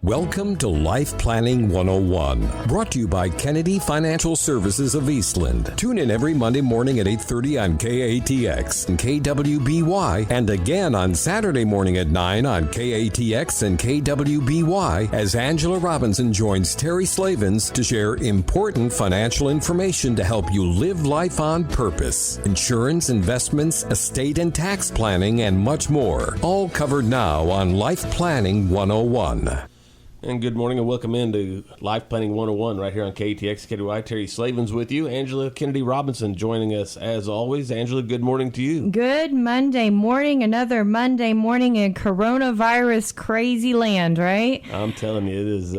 Welcome to Life Planning 101, brought to you by Kennedy Financial Services of Eastland. Tune in every Monday morning at 8:30 on KATX and KWBY, and again on Saturday morning at 9 on KATX and KWBY as Angela Robinson joins Terry Slavens to share important financial information to help you live life on purpose. Insurance, investments, estate and tax planning, and much more. All covered now on Life Planning 101. And good morning and welcome into Life Planning 101 right here on KTX KDY. Terry Slavens with you. Angela Kennedy Robinson joining us as always. Angela, good morning to you. Good Monday morning. Another Monday morning in coronavirus crazy land, right? I'm telling you, it is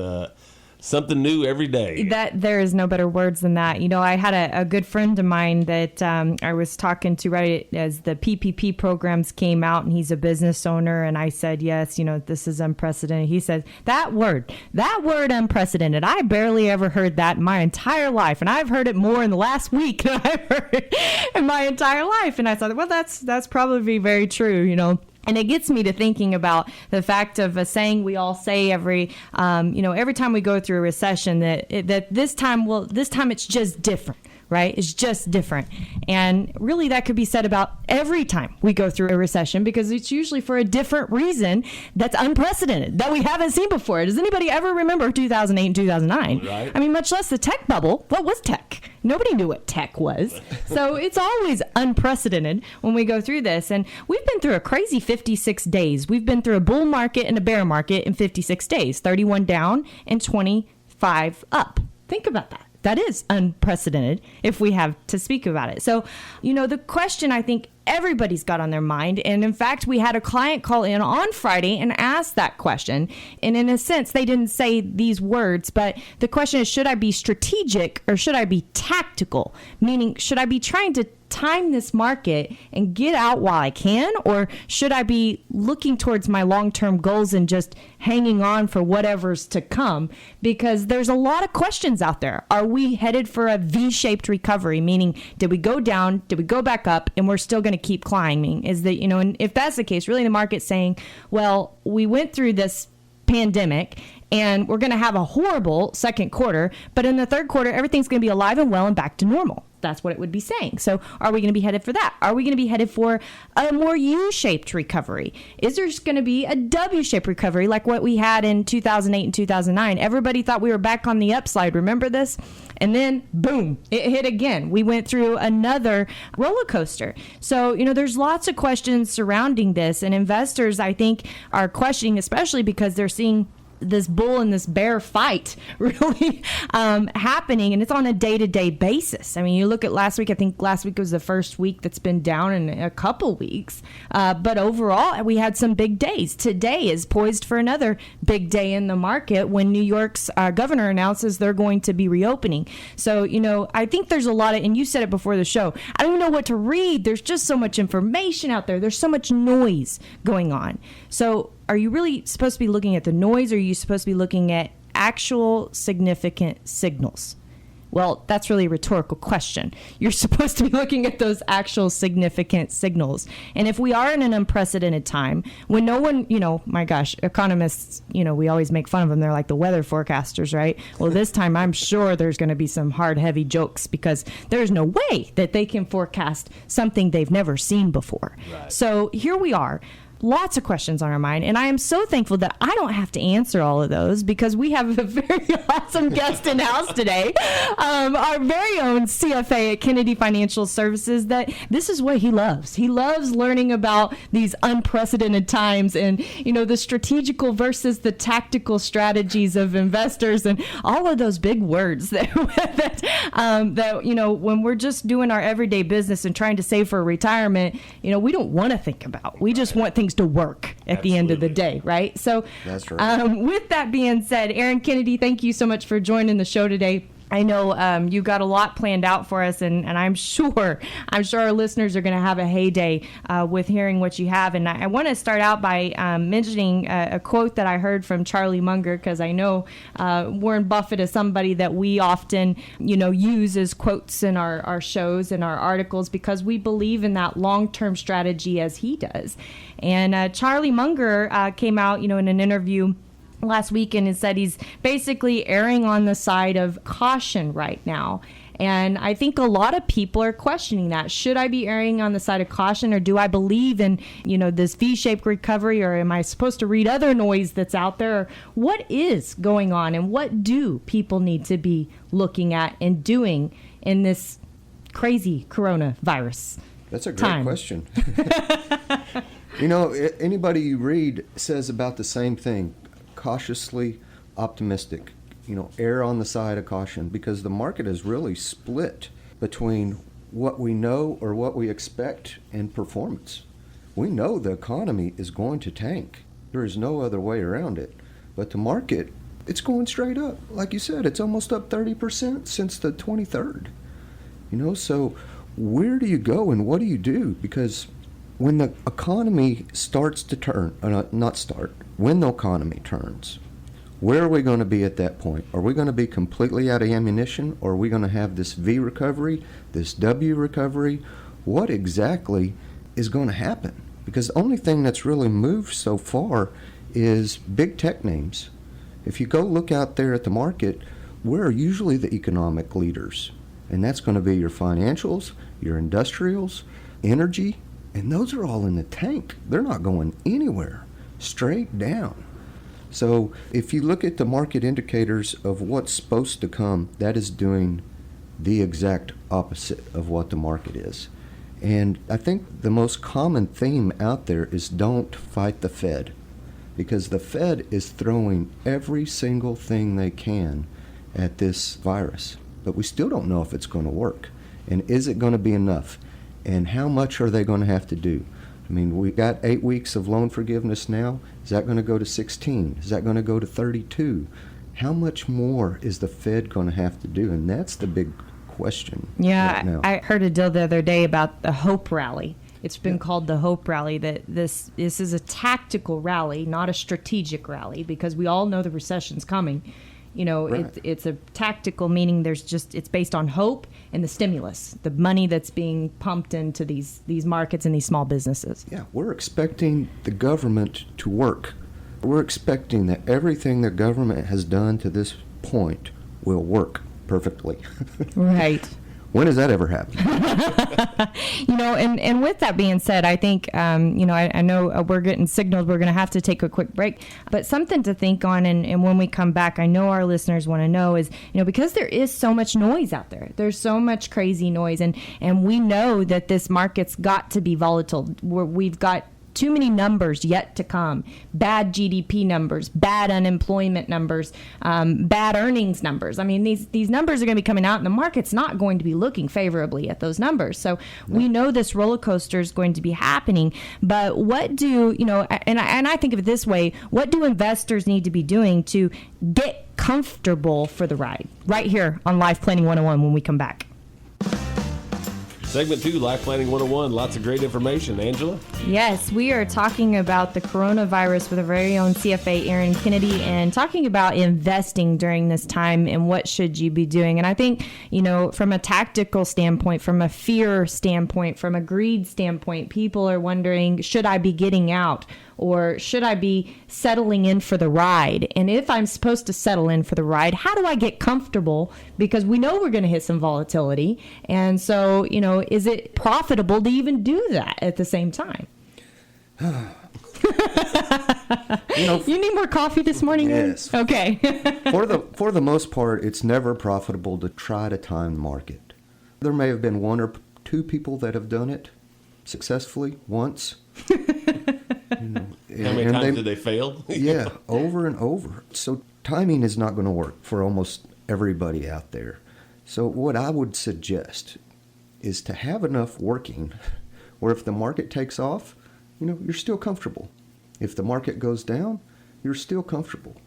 something new every day. That there is no better words than that. You know, I had a good friend of mine that I was talking to right as the PPP programs came out, and he's a business owner. And I said, yes, you know, this is unprecedented. He said, that word unprecedented. I barely ever heard that in my entire life. And I've heard it more in the last week than I've heard it in my entire life. And I thought, well, that's probably very true, you know. And it gets me to thinking about the fact of a saying we all say every time we go through a recession that this time it's just different, right? It's just different. And really that could be said about every time we go through a recession, because it's usually for a different reason that's unprecedented, that we haven't seen before. Does anybody ever remember 2008 and 2009? Right. I mean, much less the tech bubble. What was tech? Nobody knew what tech was. So it's always unprecedented when we go through this. And we've been through a crazy 56 days. We've been through a bull market and a bear market in 56 days, 31 down and 25 up. Think about that. That is unprecedented if we have to speak about it. So, you know, the question I think everybody's got on their mind, and in fact, we had a client call in on Friday and ask that question. And in a sense, they didn't say these words, but the question is, should I be strategic or should I be tactical? Meaning, should I be trying to time this market and get out while I can, or should I be looking towards my long-term goals and just hanging on for whatever's to come? Because there's a lot of questions out there. Are we headed for a V-shaped recovery? Meaning, did we go down? Did we go back up? And we're still going to keep climbing? Is that, you know, and if that's the case, really the market's saying, well, we went through this pandemic and we're going to have a horrible second quarter, but in the third quarter, everything's going to be alive and well and back to normal. That's what it would be saying. So are we going to be headed for that? Are we going to be headed for a more U-shaped recovery? Is there going to be a W-shaped recovery like what we had in 2008 and 2009? Everybody thought we were back on the upslide. Remember this? And then, boom, it hit again. We went through another roller coaster. So, you know, there's lots of questions surrounding this. And investors, I think, are questioning, especially because they're seeing this bull and this bear fight really happening, and it's on a day-to-day basis. I mean, you look at last week, I think last week was the first week that's been down in a couple weeks, but overall we had some big days. Today is poised for another big day in the market when New York's governor announces they're going to be reopening. So, you know, I think there's a lot of, and you said it before the show, I don't even know what to read. There's just so much information out there. There's so much noise going on. So are you really supposed to be looking at the noise, or are you supposed to be looking at actual significant signals? Well, that's really a rhetorical question. You're supposed to be looking at those actual significant signals. And if we are in an unprecedented time, when no one, you know, my gosh, economists, you know, we always make fun of them. They're like the weather forecasters, right? Well, this time I'm sure there's going to be some hard, heavy jokes, because there's no way that they can forecast something they've never seen before. Right. So here we are. Lots of questions on our mind, and I am so thankful that I don't have to answer all of those, because we have a very awesome guest in house today, our very own CFA at Kennedy Financial Services. That this is what he loves. He loves learning about these unprecedented times, and you know, the strategical versus the tactical strategies of investors, and all of those big words that you know, when we're just doing our everyday business and trying to save for retirement, you know, we don't want to think about. We just want things to work at the end of the day, right? So that's right. With that being said, Aaron Kennedy, thank you so much for joining the show today. I know you got a lot planned out for us, and I'm sure our listeners are going to have a heyday with hearing what you have. And I want to start out by mentioning a quote that I heard from Charlie Munger, because I know Warren Buffett is somebody that we often, you know, use as quotes in our shows and our articles, because we believe in that long-term strategy as he does. And Charlie Munger came out, you know, in an interview last weekend and said he's basically erring on the side of caution right now. And I think a lot of people are questioning that. Should I be erring on the side of caution, or do I believe in, this V-shaped recovery, or am I supposed to read other noise that's out there? Or what is going on, and what do people need to be looking at and doing in this crazy coronavirus? That's a great question. Anybody you read says about the same thing, cautiously optimistic. Err on the side of caution, because the market is really split between what we know or what we expect and performance. We know the economy is going to tank. There is no other way around it. But the market, it's going straight up. Like you said, it's almost up 30% since the 23rd. So where do you go and what do you do? Because when the economy starts to turn, when the economy turns, where are we going to be at that point? Are we going to be completely out of ammunition, or are we going to have this V recovery, this W recovery? What exactly is going to happen? Because the only thing that's really moved so far is big tech names. If you go look out there at the market, where are usually the economic leaders? And that's going to be your financials, your industrials, energy, and those are all in the tank. They're not going anywhere, straight down. So if you look at the market indicators of what's supposed to come, that is doing the exact opposite of what the market is. And I think the most common theme out there is don't fight the Fed, because the Fed is throwing every single thing they can at this virus. But we still don't know if it's going to work. And is it going to be enough? And how much are they going to have to do? I mean, we got 8 weeks of loan forgiveness now. Is that going to go to 16? Is that going to go to 32? How much more is the Fed going to have to do? And that's the big question right now. I heard a deal the other day about the Hope Rally. It's been called the Hope Rally, that this is a tactical rally, not a strategic rally, because we all know the recession's coming. Right. It's a tactical, meaning it's based on hope and the stimulus, the money that's being pumped into these markets and these small businesses. Yeah, we're expecting the government to work. We're expecting that everything the government has done to this point will work perfectly. Right. When does that ever happen? And with that being said, I think, I know we're getting signals. We're going to have to take a quick break, but something to think on. And when we come back, I know our listeners want to know is, because there is so much noise out there. There's so much crazy noise. And we know that this market's got to be volatile. We've got too many numbers yet to come. Bad GDP numbers, bad unemployment numbers, bad earnings numbers. I mean, these numbers are going to be coming out, and the market's not going to be looking favorably at those numbers. So we know this roller coaster is going to be happening. But what do, and I think of it this way, what do investors need to be doing to get comfortable for the ride? Right here on Life Planning 101 when we come back. Segment 2, Life Planning 101. Lots of great information. Angela? Yes, we are talking about the coronavirus with our very own CFA Aaron Kennedy, and talking about investing during this time and what should you be doing. And I think, from a tactical standpoint, from a fear standpoint, from a greed standpoint, people are wondering, should I be getting out? Or should I be settling in for the ride? And if I'm supposed to settle in for the ride, how do I get comfortable? Because we know we're going to hit some volatility. And so, is it profitable to even do that at the same time? You need more coffee this morning? Yes. Okay. For the most part, it's never profitable to try to time the market. There may have been one or two people that have done it successfully once. How many times did they fail? Yeah, over and over. So timing is not going to work for almost everybody out there. So what I would suggest is to have enough working where if the market takes off, you're still comfortable. If the market goes down, you're still comfortable.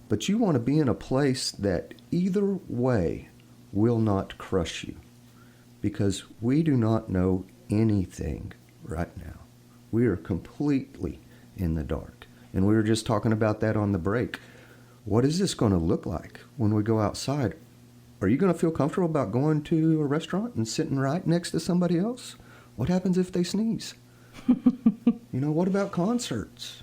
But you want to be in a place that either way will not crush you, because we do not know anything right now. We are completely in the dark. And we were just talking about that on the break. What is this going to look like when we go outside? Are you going to feel comfortable about going to a restaurant and sitting right next to somebody else? What happens if they sneeze? What about concerts?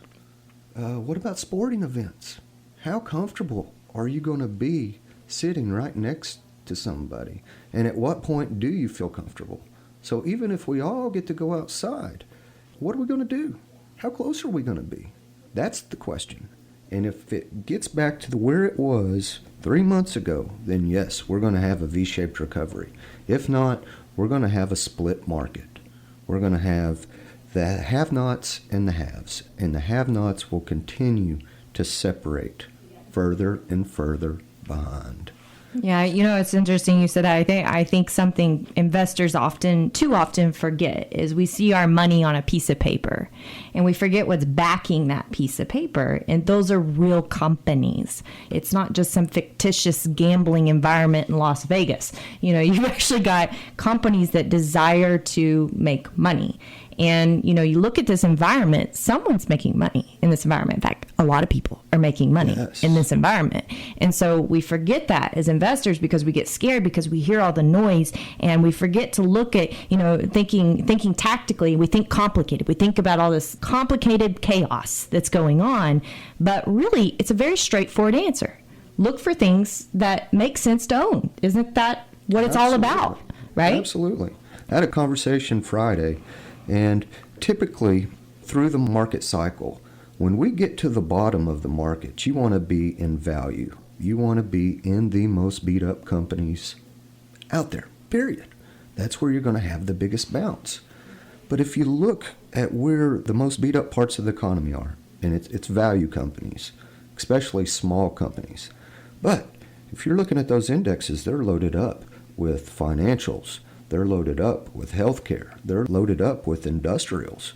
What about sporting events? how comfortable are you going to be sitting right next to somebody? And at what point do you feel comfortable? So even if we all get to go outside, what are we going to do? How close are we going to be? That's the question. And if it gets back to where it was 3 months ago, then yes, we're going to have a V-shaped recovery. If not, we're going to have a split market. We're going to have the have-nots and the haves. And the have-nots will continue to separate further and further behind. Yeah, it's interesting you said that. I think something investors too often forget is we see our money on a piece of paper and we forget what's backing that piece of paper. And those are real companies. It's not just some fictitious gambling environment in Las Vegas. You've actually got companies that desire to make money. And, you look at this environment, someone's making money in this environment. In fact, a lot of people are making money in this environment. And so we forget that as investors because we get scared because we hear all the noise and we forget to look at, thinking tactically. We think complicated. We think about all this complicated chaos that's going on. But really, it's a very straightforward answer. Look for things that make sense to own. Isn't that what it's all about? Right? Absolutely. I had a conversation Friday. And typically, through the market cycle, when we get to the bottom of the market, you want to be in value. You want to be in the most beat-up companies out there, period. That's where you're going to have the biggest bounce. But if you look at where the most beat-up parts of the economy are, and it's value companies, especially small companies. But if you're looking at those indexes, they're loaded up with financials. They're loaded up with healthcare. They're loaded up with industrials.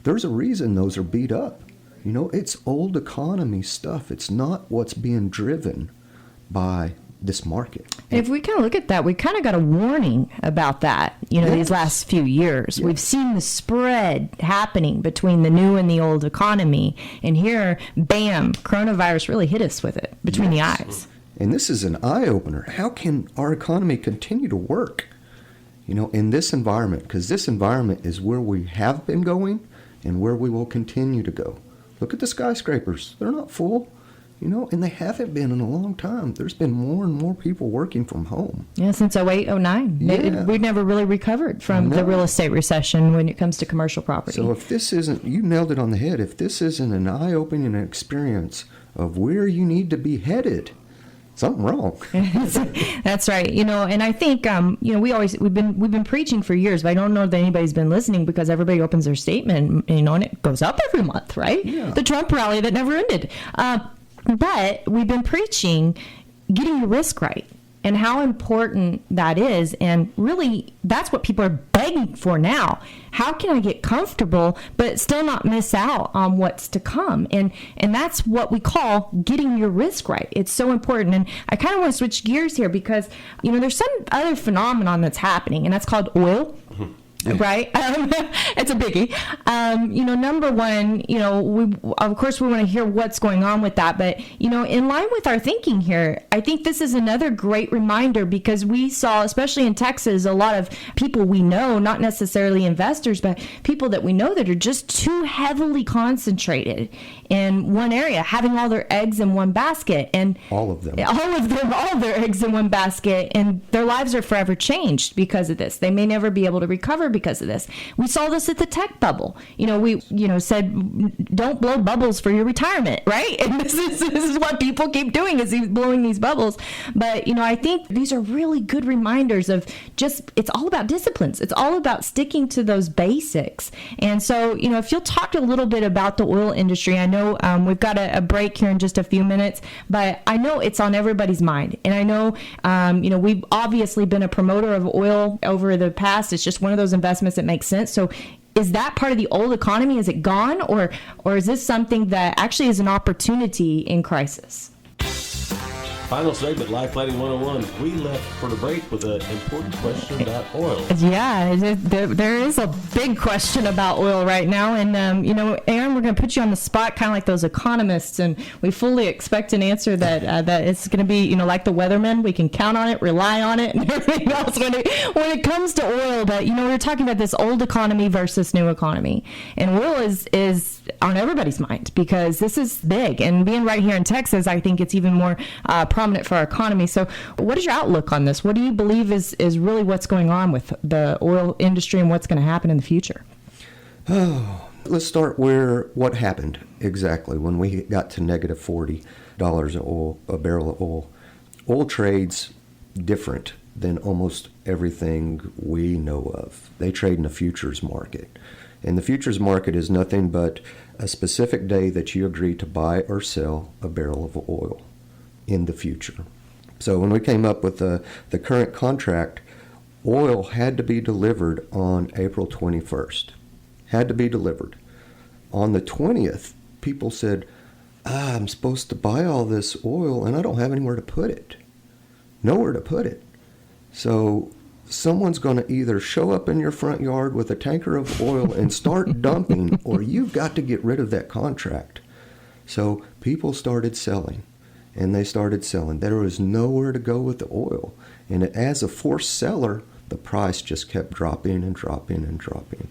There's a reason those are beat up. It's old economy stuff. It's not what's being driven by this market. And if we kind of look at that, we kind of got a warning about that, these last few years. Yes. We've seen the spread happening between the new and the old economy. And here, bam, coronavirus really hit us with it between the eyes. And this is an eye-opener. How can our economy continue to work? In this environment, because this environment is where we have been going and where we will continue to go. Look at the skyscrapers. They're not full, and they haven't been in a long time. There's been more and more people working from home. Yeah, since 08, 09. Yeah. We've never really recovered from the real estate recession when it comes to commercial property. So if this isn't, you nailed it on the head, if this isn't an eye-opening experience of where you need to be headed, something wrong. That's right. And I think we've been preaching for years, but I don't know that anybody's been listening because everybody opens their statement, and it goes up every month, right? Yeah. The Trump rally that never ended. But we've been preaching getting your risk right and how important that is. And really, that's what people are begging for now. How can I get comfortable but still not miss out on what's to come? And that's what we call getting your risk right. It's so important. And I kind of want to switch gears here because, there's some other phenomenon that's happening, and that's called oil. Mm-hmm. Right? It's a biggie. Number one, of course we want to hear what's going on with that. But, in line with our thinking here, I think this is another great reminder because we saw, especially in Texas, a lot of people we know, not necessarily investors, but people that we know that are just too heavily concentrated in one area, having all their eggs in one basket. And all of them, all their eggs in one basket. And their lives are forever changed because of this. They may never be able to recover because of this. We saw this at the tech bubble. We said, don't blow bubbles for your retirement, right? And this is what people keep doing is blowing these bubbles. But, I think these are really good reminders of it's all about disciplines. It's all about sticking to those basics. And so, if you'll talk a little bit about the oil industry, I know we've got a break here in just a few minutes, but I know it's on everybody's mind. And I know, we've obviously been a promoter of oil over the past. It's just one of those investments that makes sense. So is that part of the old economy? Is it gone? Or is this something that actually is an opportunity in crisis? Final segment, Life Planning 101. We left for the break with an important question about oil. Yeah, there is a big question about oil right now. And, Aaron, we're going to put you on the spot, kind of like those economists. And we fully expect an answer that it's going to be, like the weathermen. We can count on it, rely on it, and everything else when it comes to oil. But, we're talking about this old economy versus new economy. And oil is on everybody's mind because this is big. And being right here in Texas, I think it's even more prominent for our economy. So what is your outlook on this? What do you believe is really what's going on with the oil industry and what's going to happen in the future? Oh, let's start what happened exactly when we got to negative $40 a barrel of oil. Oil trades different than almost everything we know of. They trade in a futures market. And the futures market is nothing but a specific day that you agree to buy or sell a barrel of oil in the future. So when we came up with the current contract, oil had to be delivered on April 21st. Had to be delivered. On the 20th, people said, I'm supposed to buy all this oil and I don't have anywhere to put it. Nowhere to put it. So someone's going to either show up in your front yard with a tanker of oil and start dumping, or you've got to get rid of that contract. So people started selling. And they started selling. There was nowhere to go with the oil. And as a forced seller, the price just kept dropping and dropping and dropping.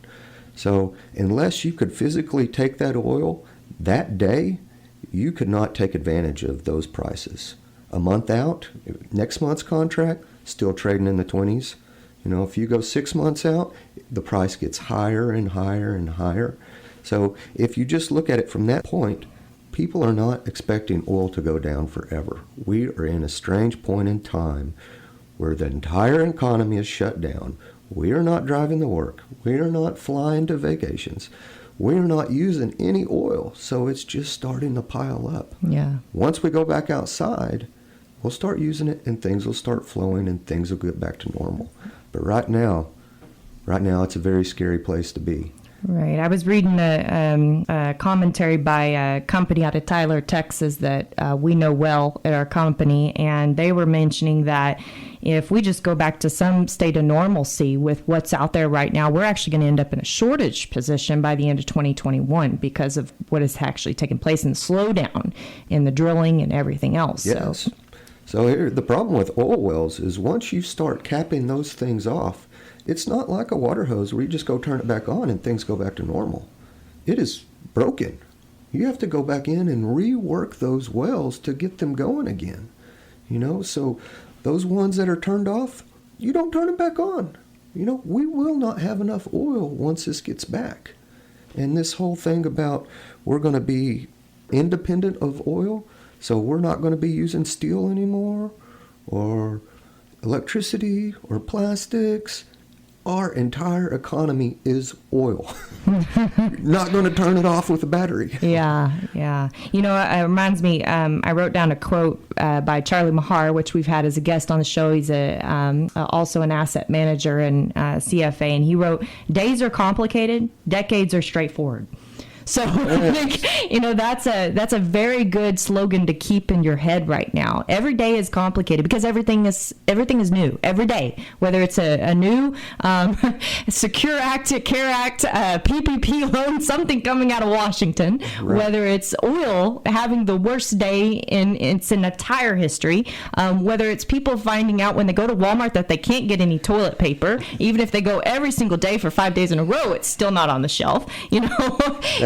So unless you could physically take that oil that day, you could not take advantage of those prices. A month out, next month's contract, still trading in the 20s. If you go 6 months out, the price gets higher and higher and higher. So if you just look at it from that point, people are not expecting oil to go down forever. We are in a strange point in time where the entire economy is shut down. We are not driving to work. We are not flying to vacations. We are not using any oil, so it's just starting to pile up. Yeah. Once we go back outside, we'll start using it and things will start flowing and things will get back to normal. But right now it's a very scary place to be. Right. I was reading a commentary by a company out of Tyler, Texas that we know well at our company, and they were mentioning that if we just go back to some state of normalcy with what's out there right now, we're actually going to end up in a shortage position by the end of 2021 because of what is actually taking place in the slowdown in the drilling and everything else. Yes. So here, the problem with oil wells is once you start capping those things off, it's not like a water hose where you just go turn it back on and things go back to normal. It is broken. You have to go back in and rework those wells to get them going again. So those ones that are turned off, you don't turn them back on. We will not have enough oil once this gets back. And this whole thing about we're going to be independent of oil, so we're not going to be using steel anymore, or electricity, or plastics. Our entire economy is oil. Not going to turn it off with a battery. Yeah. It reminds me, I wrote down a quote by Charlie Mahar, which we've had as a guest on the show. He's also an asset manager in CFA, and he wrote, "Days are complicated, decades are straightforward." So I think, that's a very good slogan to keep in your head right now. Every day is complicated because everything is new every day, whether it's a new Secure Act, CARE Act, PPP loan, something coming out of Washington, right. Whether it's oil having the worst day in its entire history, whether it's people finding out when they go to Walmart that they can't get any toilet paper, even if they go every single day for 5 days in a row, it's still not on the shelf.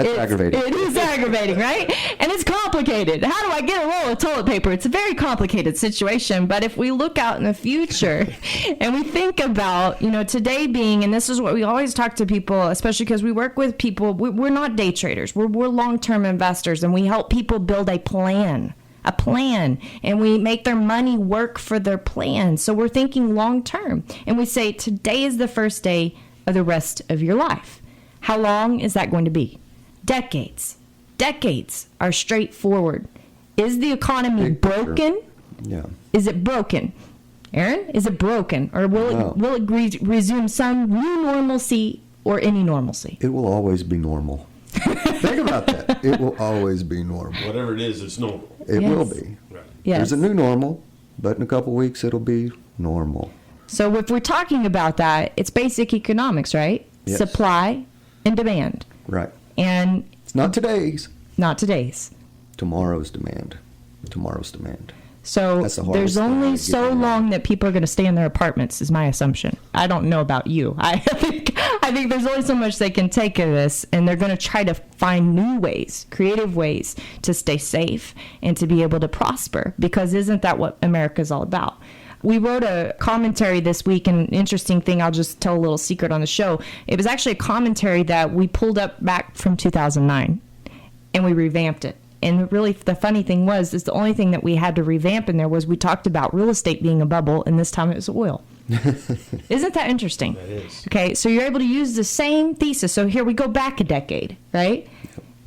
That's aggravating. It is aggravating, right? And it's complicated. How do I get a roll of toilet paper? It's a very complicated situation. But if we look out in the future and we think about, today being, and this is what we always talk to people, especially because we work with people, we're not day traders. We're long-term investors, and we help people build a plan, and we make their money work for their plan. So we're thinking long-term, and we say today is the first day of the rest of your life. How long is that going to be? Decades. Decades are straightforward. Is the economy broken? Yeah. Is it broken? Aaron, is it broken? Or will it resume some new normalcy or any normalcy? It will always be normal. Think about that. It will always be normal. Whatever it is, it's normal. It will be. Right. There's a new normal, but in a couple weeks it'll be normal. So if we're talking about that, it's basic economics, right? Yes. Supply and demand. Right. And It's not today's. not today's. Tomorrow's demand. Tomorrow's demand. So That's the hardest there's thing only to so get around. long that people are going to stay in their apartments, is my assumption. I don't know about you. I think there's only so much they can take of this, and they're going to try to find new ways, creative ways to stay safe and to be able to prosper, because isn't that what America's all about? We wrote a commentary this week, and an interesting thing, I'll just tell a little secret on the show. It was actually a commentary that we pulled up back from 2009, and we revamped it. And really, the funny thing is the only thing that we had to revamp in there was we talked about real estate being a bubble, and this time it was oil. Isn't that interesting? That is. Okay, so you're able to use the same thesis. So here we go back a decade, right?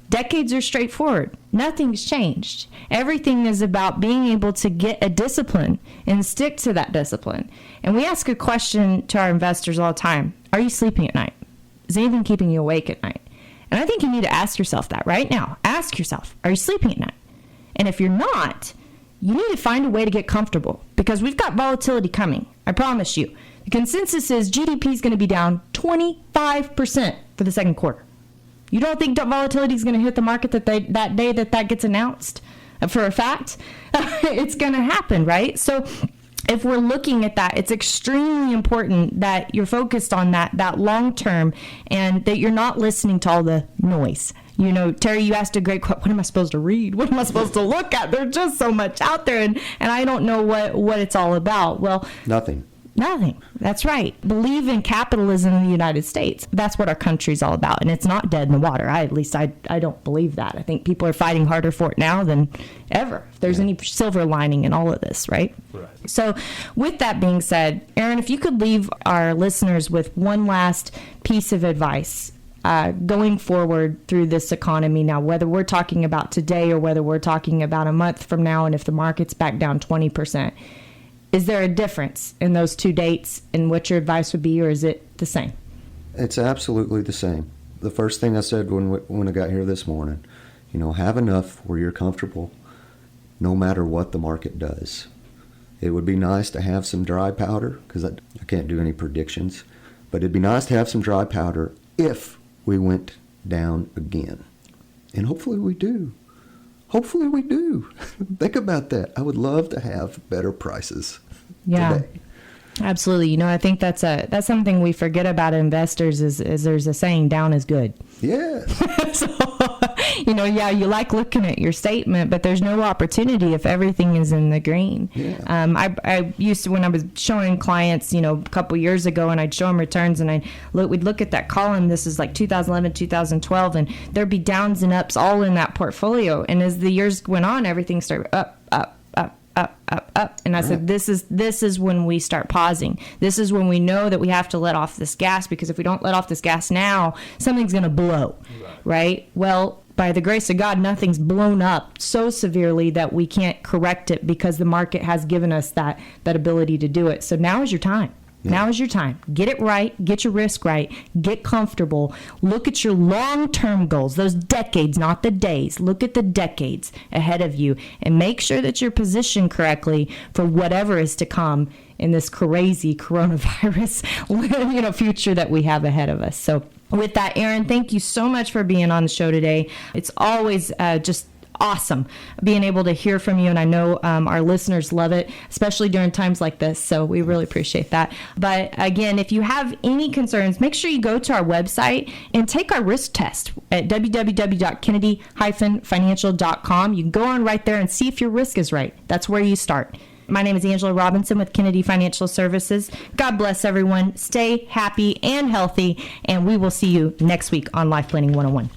Decades are straightforward. Nothing's changed. Everything is about being able to get a discipline and stick to that discipline. And we ask a question to our investors all the time. Are you sleeping at night? Is anything keeping you awake at night? And I think you need to ask yourself that right now. Ask yourself, are you sleeping at night? And if you're not, you need to find a way to get comfortable, because we've got volatility coming. I promise you. The consensus is GDP is going to be down 25% for the second quarter. You don't think that volatility is going to hit the market that day that gets announced? For a fact, it's going to happen, right? So if we're looking at that, it's extremely important that you're focused on that long term, and that you're not listening to all the noise. You know, Terry, you asked a great question. What am I supposed to read? What am I supposed to look at? There's just so much out there, and I don't know what it's all about. Well, Nothing. nothing. That's right. Believe in capitalism in the United States. That's what our country's all about, and it's not dead in the water. I don't believe that. I think people are fighting harder for it now than ever. If there's any silver lining in all of this, right? Right. So with that being said, Aaron, if you could leave our listeners with one last piece of advice going forward through this economy now, whether we're talking about today or whether we're talking about a month from now, and if the market's back down 20%, is there a difference in those two dates and what your advice would be, or is it the same? It's absolutely the same. The first thing I said when I got here this morning, have enough where you're comfortable no matter what the market does. It would be nice to have some dry powder, because I can't do any predictions, but it'd be nice to have some dry powder if we went down again. And hopefully we do. Hopefully we do. Think about that. I would love to have better prices today. Absolutely. I think that's something we forget about investors is there's a saying, down is good. Yes. So, you like looking at your statement, but there's no opportunity if everything is in the green. Yeah. I used to, when I was showing clients, a couple years ago, and I'd show them returns, and we'd look at that column. This is like 2011, 2012, and there'd be downs and ups all in that portfolio. And as the years went on, everything started up. And I said, this is when we start pausing. This is when we know that we have to let off this gas, because if we don't let off this gas now, something's going to blow, right? Well, by the grace of God, nothing's blown up so severely that we can't correct it, because the market has given us that ability to do it. So now is your time. Now is your time. Get it right. Get your risk right. Get comfortable. Look at your long-term goals, those decades, not the days. Look at the decades ahead of you, and make sure that you're positioned correctly for whatever is to come in this crazy coronavirus future that we have ahead of us. So with that, Aaron, thank you so much for being on the show today. It's always just awesome being able to hear from you, and I know our listeners love it, especially during times like this, so we really appreciate that. But again, if you have any concerns, make sure you go to our website and take our risk test at www.kennedy-financial.com. You can go on right there and see if your risk is right. That's where you start. My name is Angela Robinson with Kennedy Financial Services. God bless everyone. Stay happy and healthy, and we will see you next week on Life Planning 101.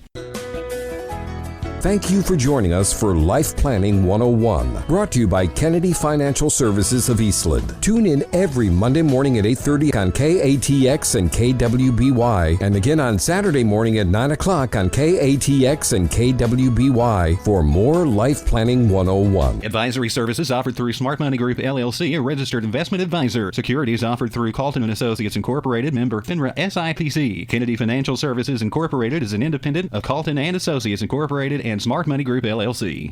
Thank you for joining us for Life Planning 101, brought to you by Kennedy Financial Services of Eastland. Tune in every Monday morning at 8:30 on KATX and KWBY, and again on Saturday morning at 9 o'clock on KATX and KWBY for more Life Planning 101. Advisory services offered through Smart Money Group, LLC, a registered investment advisor. Securities offered through Calton & Associates Incorporated, member FINRA SIPC. Kennedy Financial Services Incorporated is an independent of Calton & Associates Incorporated and Smart Money Group, LLC.